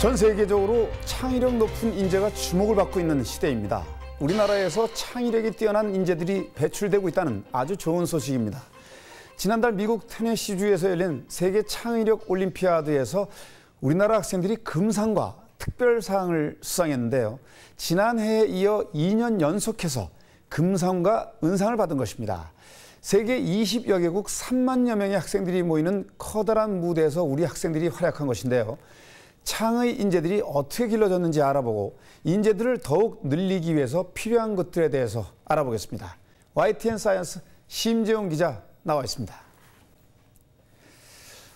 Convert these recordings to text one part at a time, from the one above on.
전 세계적으로 창의력 높은 인재가 주목을 받고 있는 시대입니다. 우리나라에서 창의력이 뛰어난 인재들이 배출되고 있다는 아주 좋은 소식입니다. 지난달 미국 테네시주에서 열린 세계 창의력 올림피아드에서 우리나라 학생들이 금상과 특별상을 수상했는데요. 지난해에 이어 2년 연속해서 금상과 은상을 받은 것입니다. 세계 20여 개국 3만여 명의 학생들이 모이는 커다란 무대에서 우리 학생들이 활약한 것인데요. 창의 인재들이 어떻게 길러졌는지 알아보고 인재들을 더욱 늘리기 위해서 필요한 것들에 대해서 알아보겠습니다. YTN 사이언스 심재용 기자 나와 있습니다.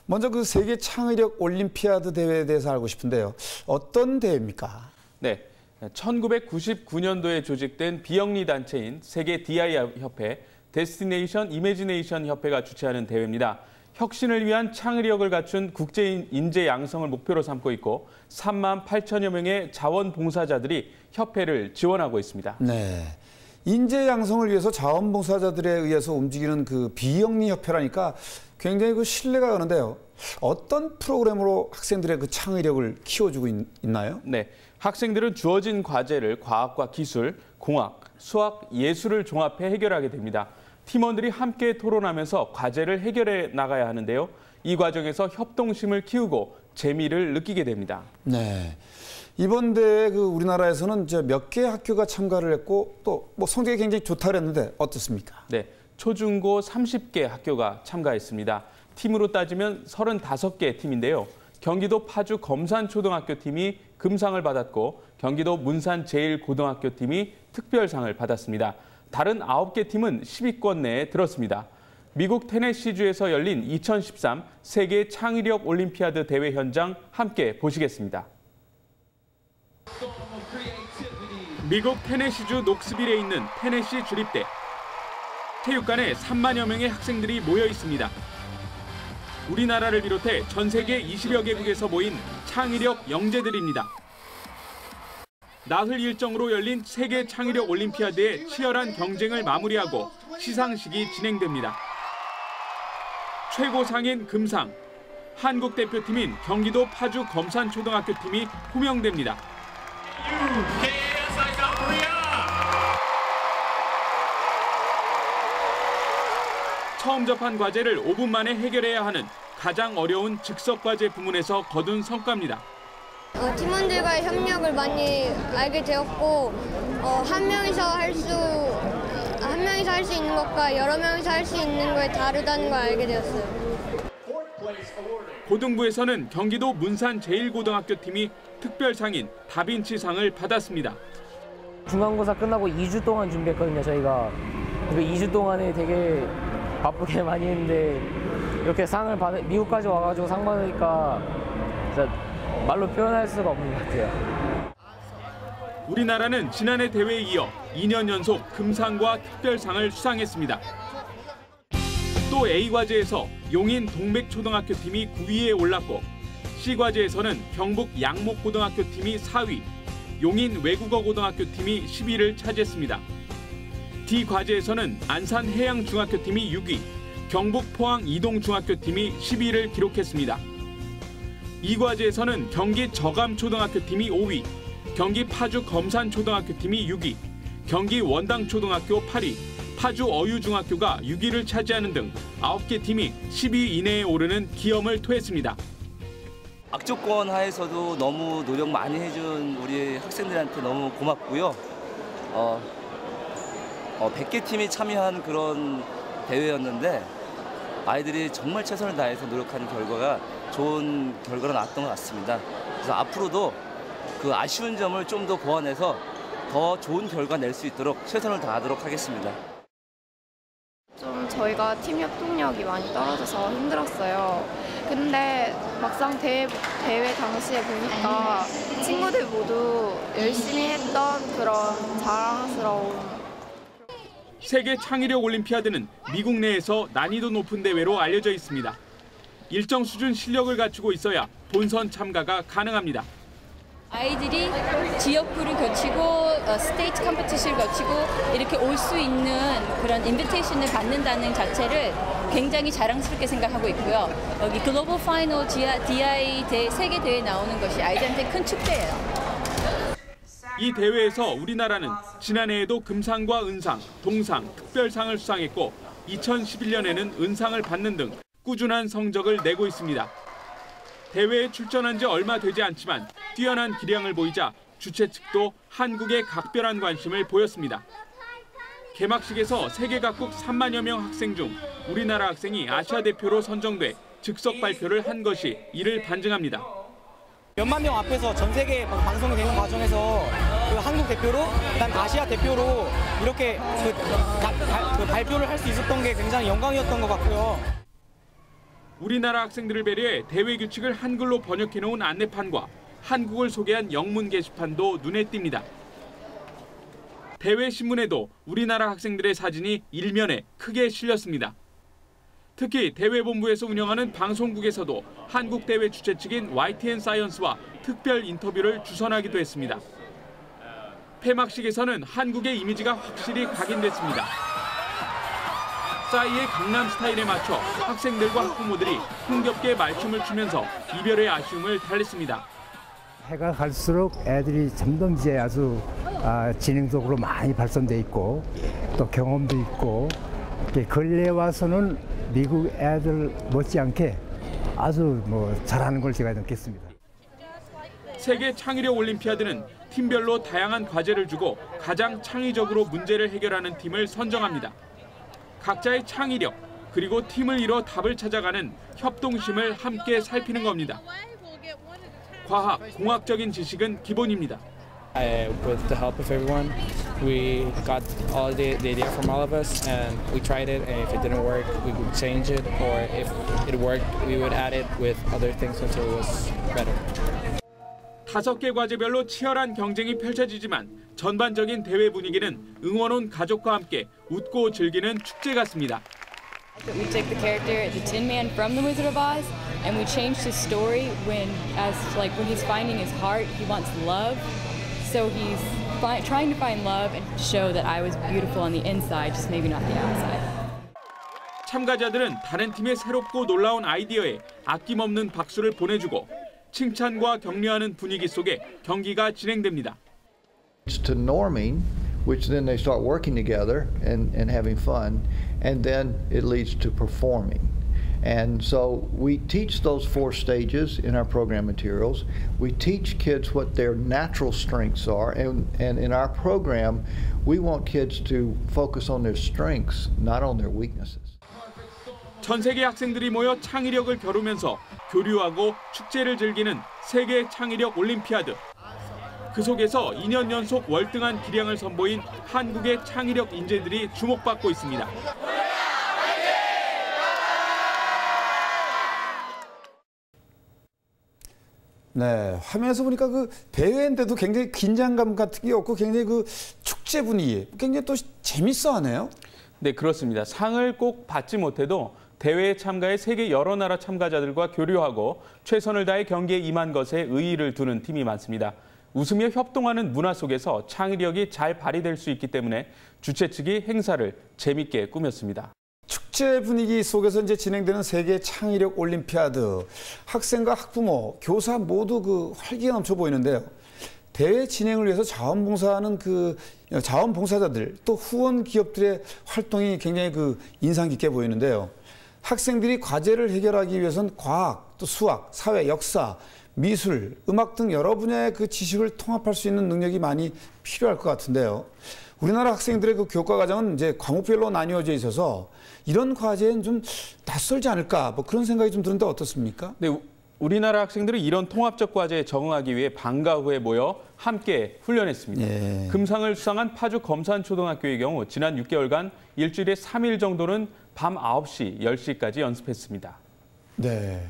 먼저 그 세계 창의력 올림피아드 대회에 대해서 알고 싶은데요. 어떤 대회입니까? 네, 1999년도에 조직된 비영리 단체인 세계 DI 협회, 데스티네이션 이매지네이션 협회가 주최하는 대회입니다. 혁신을 위한 창의력을 갖춘 국제 인재 양성을 목표로 삼고 있고 3만 8천여 명의 자원봉사자들이 협회를 지원하고 있습니다. 네, 인재 양성을 위해서 자원봉사자들에 의해서 움직이는 그 비영리 협회라니까 굉장히 그 신뢰가 가는데요. 어떤 프로그램으로 학생들의 그 창의력을 키워주고 있나요? 네, 학생들은 주어진 과제를 과학과 기술, 공학, 수학, 예술을 종합해 해결하게 됩니다. 팀원들이 함께 토론하면서 과제를 해결해 나가야 하는데요. 이 과정에서 협동심을 키우고 재미를 느끼게 됩니다. 네, 이번 대회 그 우리나라에서는 몇 개 학교가 참가를 했고 또 뭐 성적이 굉장히 좋다 그랬는데 어떻습니까? 네, 초중고 30개 학교가 참가했습니다. 팀으로 따지면 35개 팀인데요. 경기도 파주 검산초등학교 팀이 금상을 받았고 경기도 문산 제1고등학교 팀이 특별상을 받았습니다. 다른 9개 팀은 10위권 내에 들었습니다. 미국 테네시주에서 열린 2013 세계 창의력 올림피아드 대회 현장 함께 보시겠습니다. 미국 테네시주 녹스빌에 있는 테네시 주립대. 체육관에 3만여 명의 학생들이 모여 있습니다. 우리나라를 비롯해 전 세계 20여 개국에서 모인 창의력 영재들입니다. 나흘 일정으로 열린 세계 창의력 올림피아드의 치열한 경쟁을 마무리하고 시상식이 진행됩니다. 최고상인 금상, 한국 대표팀인 경기도 파주 검산초등학교 팀이 호명됩니다. 처음 접한 과제를 5분 만에 해결해야 하는 가장 어려운 즉석과제 부문에서 거둔 성과입니다. 팀원들과의 협력을 많이 알게 되었고 한 명이서 할 수 있는 것과 여러 명이서 할 수 있는 거에 다르다는 걸 알게 되었어요. 고등부에서는 경기도 문산 제1고등학교 팀이 특별상인 다빈치상을 받았습니다. 중간고사 끝나고 2주 동안 준비했거든요, 저희가. 그 2주 동안에 되게 바쁘게 많이 했는데 이렇게 미국까지 와가지고 상 받으니까 진짜 말로 표현할 수가 없는 것 같아요. 우리나라는 지난해 대회에 이어 2년 연속 금상과 특별상을 수상했습니다. 또 A과제에서 용인 동백초등학교 팀이 9위에 올랐고 C과제에서는 경북 양목고등학교 팀이 4위, 용인 외국어고등학교 팀이 10위를 차지했습니다. D과제에서는 안산해양중학교 팀이 6위, 경북 포항 이동중학교 팀이 10위를 기록했습니다. E과제에서는 경기 저감초등학교 팀이 5위, 경기 파주 검산초등학교 팀이 6위, 경기 원당초등학교 8위, 파주 어유중학교가 6위를 차지하는 등 9개 팀이 10위 이내에 오르는 기염을 토했습니다. 악조건 하에서도 너무 노력 많이 해준 우리 학생들한테 너무 고맙고요. 100개 팀이 참여한 그런 대회였는데 아이들이 정말 최선을 다해서 노력하는 결과가 좋은 결과로 나왔던 것 같습니다. 그래서 앞으로도 그 아쉬운 점을 좀 더 보완해서 더 좋은 결과 낼 수 있도록 최선을 다하도록 하겠습니다. 좀 저희가 팀 협동력이 많이 떨어져서 힘들었어요. 근데 막상 대회 당시에 보니까 친구들 모두 열심히 했던 그런 자랑스러운. 세계 창의력 올림피아드는 미국 내에서 난이도 높은 대회로 알려져 있습니다. 일정 수준 실력을 갖추고 있어야 본선 참가가 가능합니다. 아이들이 지역구를 거치고 스테이트 컴피티션을 거치고 이렇게 올 수 있는 그런 인비테이션을 받는다는 자체를 굉장히 자랑스럽게 생각하고 있고요. 여기 글로벌 파이널 DI 세계 대회에 나오는 것이 아이들한테 큰 축제예요. 이 대회에서 우리나라는 지난해에도 금상과 은상, 동상, 특별상을 수상했고 2011년에는 은상을 받는 등 꾸준한 성적을 내고 있습니다. 대회에 출전한 지 얼마 되지 않지만 뛰어난 기량을 보이자 주최 측도 한국에 각별한 관심을 보였습니다. 개막식에서 세계 각국 3만여 명 학생 중 우리나라 학생이 아시아 대표로 선정돼 즉석 발표를 한 것이 이를 반증합니다. 몇만 명 앞에서 전 세계 방송이 되는 과정에서 그 한국 대표로, 그다음 아시아 대표로 이렇게 발표를 할 수 있었던 게 굉장히 영광이었던 것 같고요. 우리나라 학생들을 배려해 대회 규칙을 한글로 번역해놓은 안내판과 한국을 소개한 영문 게시판도 눈에 띕니다. 대회 신문에도 우리나라 학생들의 사진이 일면에 크게 실렸습니다. 특히 대회본부에서 운영하는 방송국에서도 한국 대회 주최 측인 YTN 사이언스와 특별 인터뷰를 주선하기도 했습니다. 폐막식에서는 한국의 이미지가 확실히 각인됐습니다. 싸이의 강남 스타일에 맞춰 학생들과 학부모들이 흥겹게 말춤을 추면서 이별의 아쉬움을 달랬습니다. 해가 갈수록 애들이 점점 이제 아주 지능적으로 많이 발전돼 있고 또 경험도 있고 근래에 와서는 미국 애들 못지않게 아주 잘하는 걸 제가 느꼈습니다. 세계 창의력 올림피아드는 팀별로 다양한 과제를 주고 가장 창의적으로 문제를 해결하는 팀을 선정합니다. 각자의 창의력 그리고 팀을 이뤄 답을 찾아가는 협동심을 함께 살피는 겁니다. 과학, 공학적인 지식은 기본입니다. With the help of everyone, we got all the idea from all of us, and we tried it. And if it didn't work, we would change it, or if it worked, we would add it with other things until it was better. 5개 과제별로 치열한 경쟁이 펼쳐지지만 전반적인 대회 분위기는 응원 온 가족과 함께 웃고 즐기는 축제 같습니다. We take the character, the Tin Man from The Wizard of Oz, and we changed his story when he's finding his heart, he wants love. So he's trying to find love and show that I was beautiful on the inside, just maybe not the outside. 참가자들은 다른 팀의 새롭고 놀라운 아이디어에 아낌없는 박수를 보내주고 칭찬과 격려하는 분위기 속에 경기가 진행됩니다. It's to norming, which then they start working together and having fun, and then it leads to performing. And so we teach those 4 stages in our program materials. We teach kids what their natural strengths are, and in our program, we want kids to focus on their strengths, not on their weaknesses. 전 세계 학생들이 모여 창의력을 겨루면서 교류하고 축제를 즐기는 세계 창의력 올림피아드. 그 속에서 2년 연속 월등한 기량을 선보인 한국의 창의력 인재들이 주목받고 있습니다. 네, 화면에서 보니까 그 대회인데도 굉장히 긴장감 같은 게 없고 굉장히 그 축제 분위기, 굉장히 또 재밌어하네요. 네, 그렇습니다. 상을 꼭 받지 못해도 대회에 참가해 세계 여러 나라 참가자들과 교류하고 최선을 다해 경기에 임한 것에 의의를 두는 팀이 많습니다. 웃으며 협동하는 문화 속에서 창의력이 잘 발휘될 수 있기 때문에 주최 측이 행사를 재밌게 꾸몄습니다. 축제 분위기 속에서 이제 진행되는 세계 창의력 올림피아드. 학생과 학부모, 교사 모두 그 활기가 넘쳐 보이는데요. 대회 진행을 위해서 자원봉사하는 그 자원봉사자들 또 후원 기업들의 활동이 굉장히 그 인상 깊게 보이는데요. 학생들이 과제를 해결하기 위해선 과학, 또 수학, 사회, 역사, 미술, 음악 등 여러 분야의 그 지식을 통합할 수 있는 능력이 많이 필요할 것 같은데요. 우리나라 학생들의 그 교과 과정은 이제 과목별로 나뉘어져 있어서 이런 과제는 좀 낯설지 않을까 그런 생각이 좀 드는데 어떻습니까? 네, 우리나라 학생들은 이런 통합적 과제에 적응하기 위해 방과 후에 모여 함께 훈련했습니다. 예. 금상을 수상한 파주 검산초등학교의 경우 지난 6개월간 일주일에 3일 정도는 밤 9시, 10시까지 연습했습니다. 네,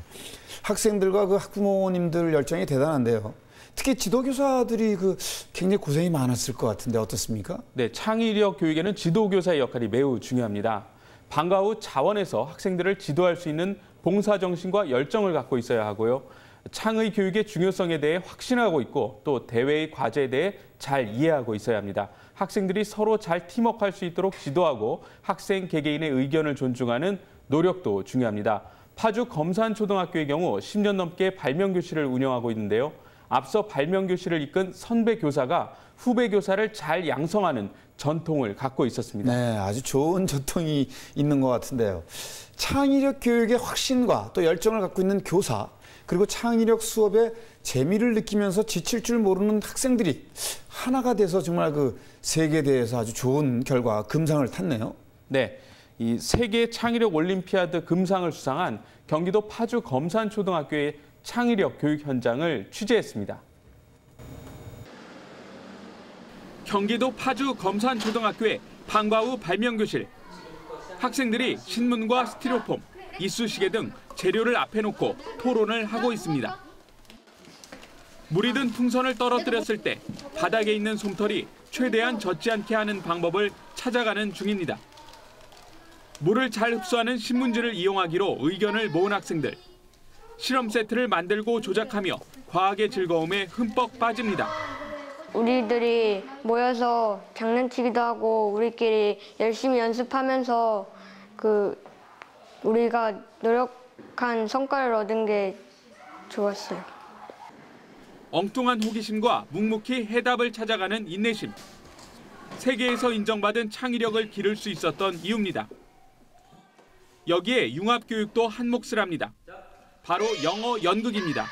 학생들과 그 학부모님들 열정이 대단한데요. 특히 지도교사들이 그 굉장히 고생이 많았을 것 같은데 어떻습니까? 네, 창의력 교육에는 지도교사의 역할이 매우 중요합니다. 방과 후 자원에서 학생들을 지도할 수 있는 봉사정신과 열정을 갖고 있어야 하고요. 창의 교육의 중요성에 대해 확신하고 있고 또 대회의 과제에 대해 잘 이해하고 있어야 합니다. 학생들이 서로 잘 팀워크할 수 있도록 지도하고 학생 개개인의 의견을 존중하는 노력도 중요합니다. 파주 검산초등학교의 경우 10년 넘게 발명교실을 운영하고 있는데요. 앞서 발명교실을 이끈 선배 교사가 후배 교사를 잘 양성하는 전통을 갖고 있었습니다. 네, 아주 좋은 전통이 있는 것 같은데요. 창의력 교육의 확신과 또 열정을 갖고 있는 교사, 그리고 창의력 수업에 재미를 느끼면서 지칠 줄 모르는 학생들이 하나가 돼서 정말 그 세계대회에서 아주 좋은 결과, 금상을 탔네요. 네, 이 세계 창의력 올림피아드 금상을 수상한 경기도 파주 검산초등학교의 창의력 교육 현장을 취재했습니다. 경기도 파주 검산초등학교의 방과 후 발명교실. 학생들이 신문과 스티로폼, 이쑤시개 등 재료를 앞에 놓고 토론을 하고 있습니다. 물이 든 풍선을 떨어뜨렸을 때 바닥에 있는 솜털이 최대한 젖지 않게 하는 방법을 찾아가는 중입니다. 물을 잘 흡수하는 신문지를 이용하기로 의견을 모은 학생들. 실험 세트를 만들고 조작하며 과학의 즐거움에 흠뻑 빠집니다. 우리들이 모여서 장난치기도 하고 우리끼리 열심히 연습하면서 우리가 노력한 성과를 얻은 게 좋았어요. 엉뚱한 호기심과 묵묵히 해답을 찾아가는 인내심. 세계에서 인정받은 창의력을 기를 수 있었던 이유입니다. 여기에 융합교육도 한 몫을 합니다. 바로 영어 연극입니다.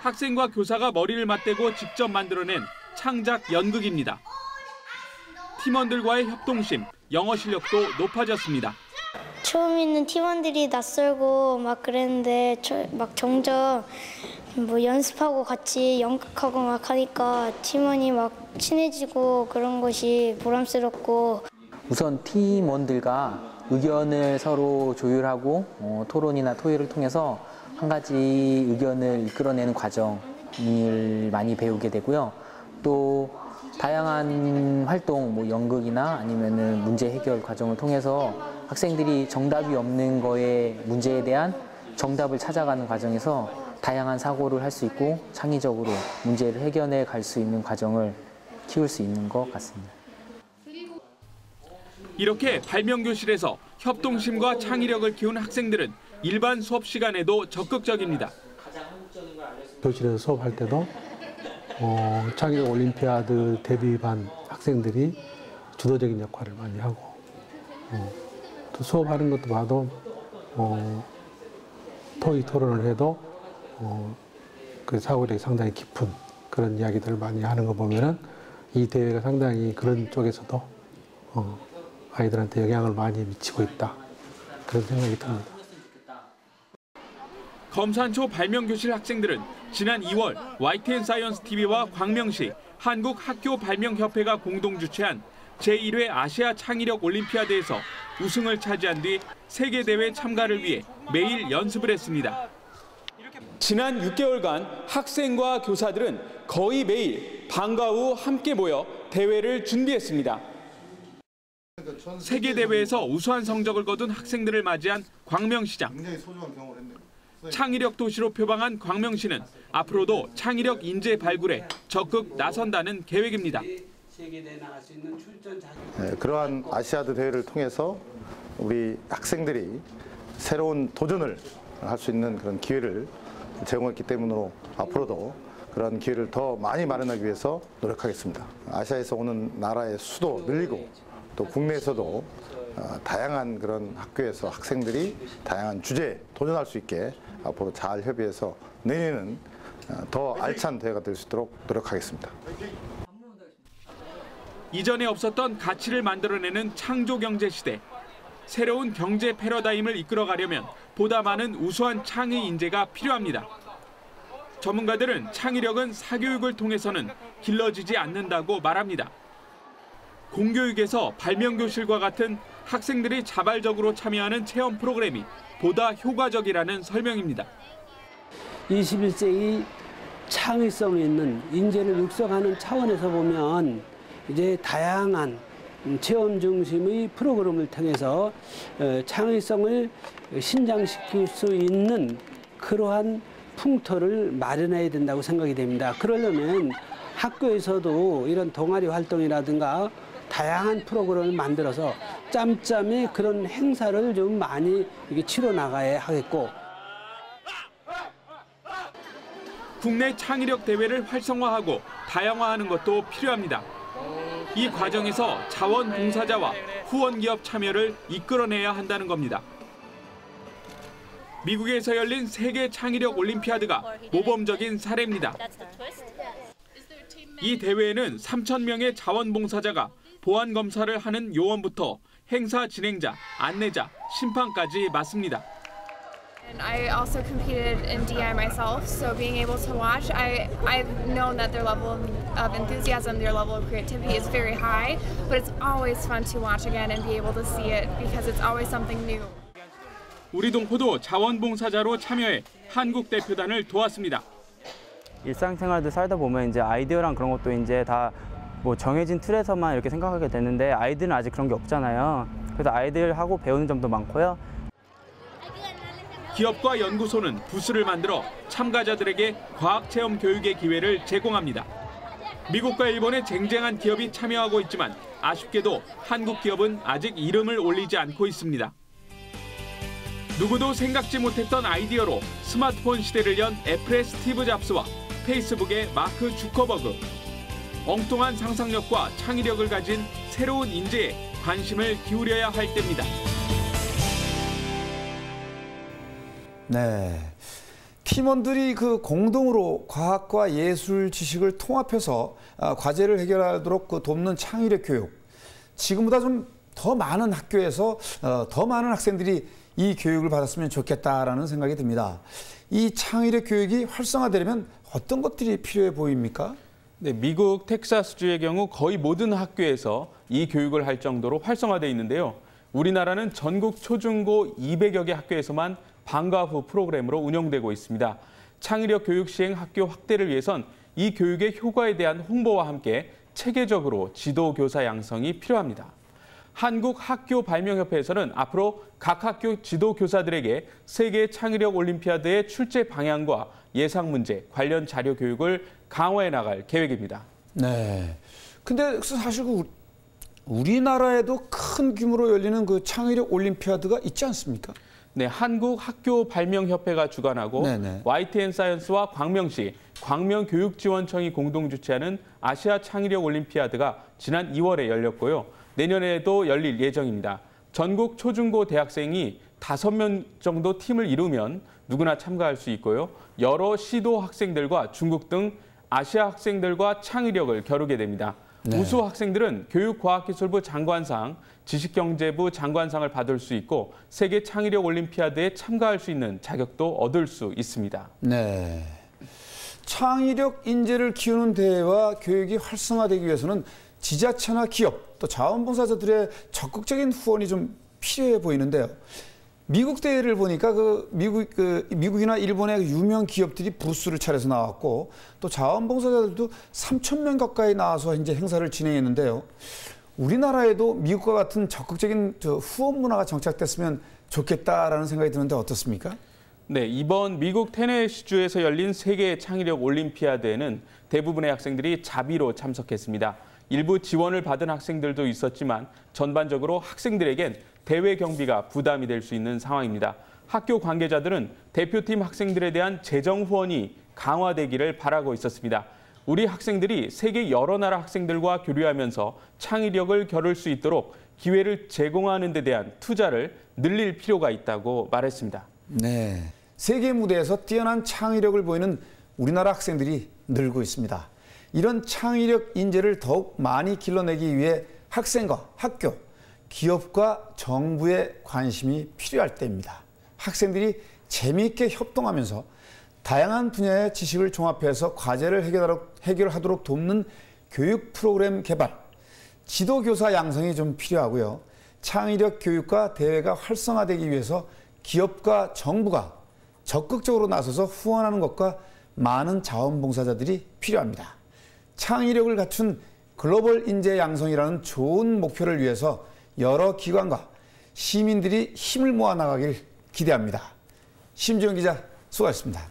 학생과 교사가 머리를 맞대고 직접 만들어낸 창작 연극입니다. 팀원들과의 협동심, 영어 실력도 높아졌습니다. 처음에는 팀원들이 낯설고 막 그랬는데 막 점점 연습하고 같이 연극하고 막 하니까 팀원이 막 친해지고 그런 것이 보람스럽고. 우선 팀원들과 의견을 서로 조율하고 토론이나 토의를 통해서 한 가지 의견을 이끌어내는 과정을 많이 배우게 되고요. 또 다양한 활동, 연극이나 아니면은 문제 해결 과정을 통해서 학생들이 정답이 없는 거에 문제에 대한 정답을 찾아가는 과정에서 다양한 사고를 할 수 있고 창의적으로 문제를 해결해 갈 수 있는 과정을 키울 수 있는 것 같습니다. 이렇게 발명교실에서 협동심과 창의력을 키운 학생들은 일반 수업 시간에도 적극적입니다. 교실에서 수업할 때도 창의력 올림피아드 데뷔반 학생들이 주도적인 역할을 많이 하고 또 수업하는 것도 봐도 토의 토론을 해도 그 사고력이 상당히 깊은 그런 이야기들을 많이 하는 거 보면은 이 대회가 상당히 그런 쪽에서도 아이들한테 영향을 많이 미치고 있다. 그런 생각이 듭니다. 검산초 발명교실 학생들은 지난 2월 YTN사이언스TV와 광명시 한국학교발명협회가 공동 주최한 제1회 아시아 창의력 올림피아드에서 우승을 차지한 뒤 세계대회 참가를 위해 매일 연습을 했습니다. 지난 6개월간 학생과 교사들은 거의 매일 방과 후 함께 모여 대회를 준비했습니다. 세계대회에서 우수한 성적을 거둔 학생들을 맞이한 광명시장. 창의력 도시로 표방한 광명시는 앞으로도 창의력 인재 발굴에 적극 나선다는 계획입니다. 그러한 아시아드 대회를 통해서 우리 학생들이 새로운 도전을 할 수 있는 그런 기회를 제공했기 때문에 앞으로도 그런 기회를 더 많이 마련하기 위해서 노력하겠습니다. 아시아에서 오는 나라의 수도 늘리고 또 국내에서도 다양한 그런 학교에서 학생들이 다양한 주제에 도전할 수 있게 앞으로 잘 협의해서 내년에는 더 알찬 대회가 될 수 있도록 노력하겠습니다. 이전에 없었던 가치를 만들어내는 창조경제 시대. 새로운 경제 패러다임을 이끌어가려면 보다 많은 우수한 창의 인재가 필요합니다. 전문가들은 창의력은 사교육을 통해서는 길러지지 않는다고 말합니다. 공교육에서 발명교실과 같은 학생들이 자발적으로 참여하는 체험 프로그램이 보다 효과적이라는 설명입니다. 21세기 창의성이 있는 인재를 육성하는 차원에서 보면 이제 다양한 체험 중심의 프로그램을 통해서 창의성을 신장시킬 수 있는 그러한 풍토를 마련해야 된다고 생각이 됩니다. 그러려면 학교에서도 이런 동아리 활동이라든가 다양한 프로그램을 만들어서 짬짬이 그런 행사를 좀 많이 치러 나가야 하겠고, 국내 창의력 대회를 활성화하고 다양화하는 것도 필요합니다. 이 과정에서 자원봉사자와 후원기업 참여를 이끌어내야 한다는 겁니다. 미국에서 열린 세계 창의력 올림피아드가 모범적인 사례입니다. 이 대회에는 3,000명의 자원봉사자가 보안 검사를 하는 요원부터 행사 진행자, 안내자, 심판까지 맡습니다. And I also competed in DI myself, so being able to watch, I've known that their level of enthusiasm, their level of creativity is very high, but it's always fun to watch again and be able to see it because it's always something new. 우리 동포도 자원봉사자로 참여해 한국 대표단을 도왔습니다. 일상생활도 살다 보면 이제 아이디어랑 그런 것도 이제 다 뭐 정해진 틀에서만 이렇게 생각하게 되는데 아이들은 아직 그런 게 없잖아요. 그래서 아이들하고 배우는 점도 많고요. 기업과 연구소는 부스를 만들어 참가자들에게 과학체험 교육의 기회를 제공합니다. 미국과 일본의 쟁쟁한 기업이 참여하고 있지만 아쉽게도 한국 기업은 아직 이름을 올리지 않고 있습니다. 누구도 생각지 못했던 아이디어로 스마트폰 시대를 연 애플의 스티브 잡스와 페이스북의 마크 주커버그. 엉뚱한 상상력과 창의력을 가진 새로운 인재에 관심을 기울여야 할 때입니다. 네, 팀원들이 공동으로 과학과 예술 지식을 통합해서 과제를 해결하도록 돕는 창의력 교육. 지금보다 좀 더 많은 학교에서 더 많은 학생들이 이 교육을 받았으면 좋겠다라는 생각이 듭니다. 이 창의력 교육이 활성화되려면 어떤 것들이 필요해 보입니까? 네, 미국 텍사스주의 경우 거의 모든 학교에서 이 교육을 할 정도로 활성화되어 있는데요. 우리나라는 전국 초중고 200여 개 학교에서만 방과 후 프로그램으로 운영되고 있습니다. 창의력 교육 시행 학교 확대를 위해선 이 교육의 효과에 대한 홍보와 함께 체계적으로 지도교사 양성이 필요합니다. 한국학교발명협회에서는 앞으로 각 학교 지도교사들에게 세계 창의력 올림피아드의 출제 방향과 예상 문제, 관련 자료 교육을 강화해 나갈 계획입니다. 네. 근데 사실 우리나라에도 큰 규모로 열리는 창의력 올림피아드가 있지 않습니까? 네, 한국학교발명협회가 주관하고 네네. YTN사이언스와 광명시, 광명교육지원청이 공동 주최하는 아시아 창의력 올림피아드가 지난 2월에 열렸고요. 내년에도 열릴 예정입니다. 전국 초중고 대학생이 5명 정도 팀을 이루면 누구나 참가할 수 있고요. 여러 시도 학생들과 중국 등 아시아 학생들과 창의력을 겨루게 됩니다. 네. 우수 학생들은 교육과학기술부 장관상, 지식경제부 장관상을 받을 수 있고 세계 창의력 올림피아드에 참가할 수 있는 자격도 얻을 수 있습니다. 네. 창의력 인재를 키우는 대회와 교육이 활성화되기 위해서는 지자체나 기업, 또 자원봉사자들의 적극적인 후원이 좀 필요해 보이는데요. 미국 대회를 보니까 미국이나 일본의 유명 기업들이 부스를 차려서 나왔고 또 자원봉사자들도 3,000명 가까이 나와서 이제 행사를 진행했는데요. 우리나라에도 미국과 같은 적극적인 후원 문화가 정착됐으면 좋겠다라는 생각이 드는데 어떻습니까? 네, 이번 미국 테네시주에서 열린 세계 창의력 올림피아드에는 대부분의 학생들이 자비로 참석했습니다. 일부 지원을 받은 학생들도 있었지만 전반적으로 학생들에겐 대회 경비가 부담이 될 수 있는 상황입니다. 학교 관계자들은 대표팀 학생들에 대한 재정 후원이 강화되기를 바라고 있었습니다. 우리 학생들이 세계 여러 나라 학생들과 교류하면서 창의력을 겨룰 수 있도록 기회를 제공하는 데 대한 투자를 늘릴 필요가 있다고 말했습니다. 네, 세계 무대에서 뛰어난 창의력을 보이는 우리나라 학생들이 늘고 있습니다. 이런 창의력 인재를 더욱 많이 길러내기 위해 학생과 학교, 기업과 정부의 관심이 필요할 때입니다. 학생들이 재미있게 협동하면서 다양한 분야의 지식을 종합해서 과제를 해결하도록 돕는 교육 프로그램 개발, 지도교사 양성이 좀 필요하고요. 창의력 교육과 대회가 활성화되기 위해서 기업과 정부가 적극적으로 나서서 후원하는 것과 많은 자원봉사자들이 필요합니다. 창의력을 갖춘 글로벌 인재 양성이라는 좋은 목표를 위해서 여러 기관과 시민들이 힘을 모아 나가길 기대합니다. 심지영 기자 수고하셨습니다.